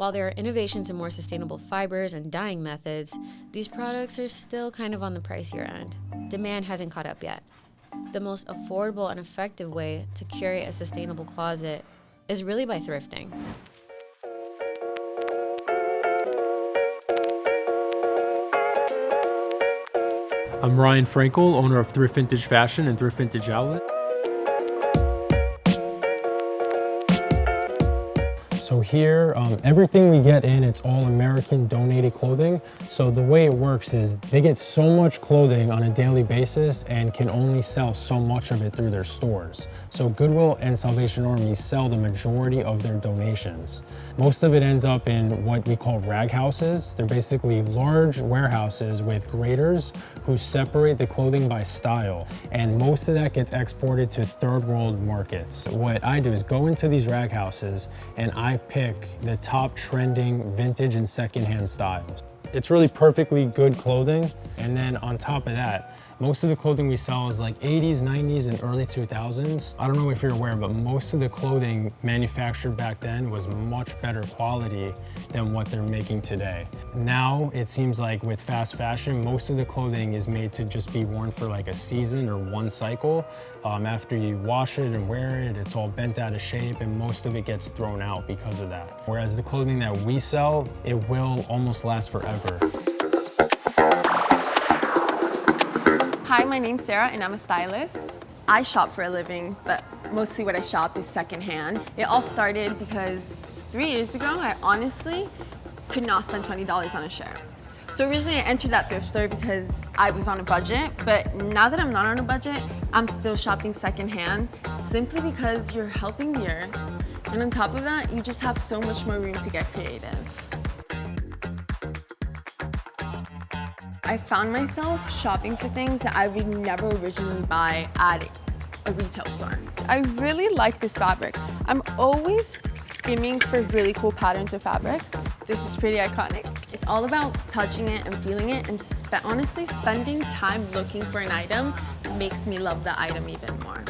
While there are innovations in more sustainable fibers and dyeing methods, these products are still kind of on the pricier end. Demand hasn't caught up yet. The most affordable and effective way to curate a sustainable closet is really by thrifting. I'm Ryan Frankel, owner of Thrift Vintage Fashion and Thrift Vintage Outlet. So here, everything we get in, it's all American donated clothing. So the way it works is they get so much clothing on a daily basis and can only sell so much of it through their stores. So Goodwill and Salvation Army sell the majority of their donations. Most of it ends up in what we call rag houses. They're basically large warehouses with graders who separate the clothing by style. And most of that gets exported to third world markets. What I do is go into these rag houses and I pick the top trending vintage and secondhand styles. It's really perfectly good clothing. And then on top of that, most of the clothing we sell is like 80s, 90s, and early 2000s. I don't know if you're aware, but most of the clothing manufactured back then was much better quality than what they're making today. Now, it seems like with fast fashion, most of the clothing is made to just be worn for like a season or one cycle. After you wash it and wear it, it's all bent out of shape and most of it gets thrown out because of that. Whereas the clothing that we sell, it will almost last forever. Hi, my name's Sarah and I'm a stylist. I shop for a living, but mostly what I shop is secondhand. It all started because 3 years ago, I honestly could not spend $20 on a shirt. So originally I entered that thrift store because I was on a budget, but now that I'm not on a budget, I'm still shopping secondhand simply because you're helping the earth. And on top of that, you just have so much more room to get creative. I found myself shopping for things that I would never originally buy at a retail store. I really like this fabric. I'm always skimming for really cool patterns of fabrics. This is pretty iconic. It's all about touching it and feeling it, and honestly, spending time looking for an item makes me love the item even more.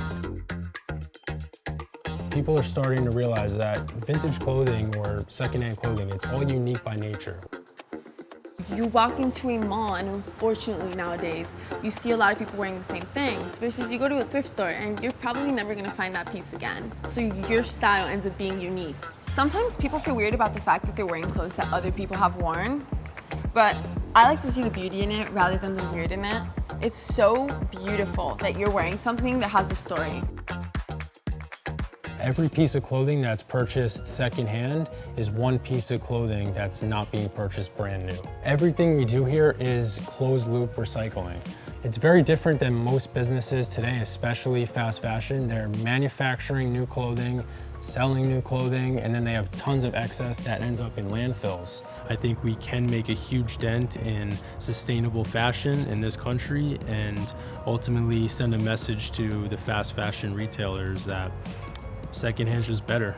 People are starting to realize that vintage clothing or secondhand clothing, it's all unique by nature. You walk into a mall and unfortunately nowadays, you see a lot of people wearing the same things versus you go to a thrift store and you're probably never gonna find that piece again. So your style ends up being unique. Sometimes people feel weird about the fact that they're wearing clothes that other people have worn, but I like to see the beauty in it rather than the weird in it. It's so beautiful that you're wearing something that has a story. Every piece of clothing that's purchased secondhand is one piece of clothing that's not being purchased brand new. Everything we do here is closed loop recycling. It's very different than most businesses today, especially fast fashion. They're manufacturing new clothing, selling new clothing, and then they have tons of excess that ends up in landfills. I think we can make a huge dent in sustainable fashion in this country and ultimately send a message to the fast fashion retailers that secondhand is just better.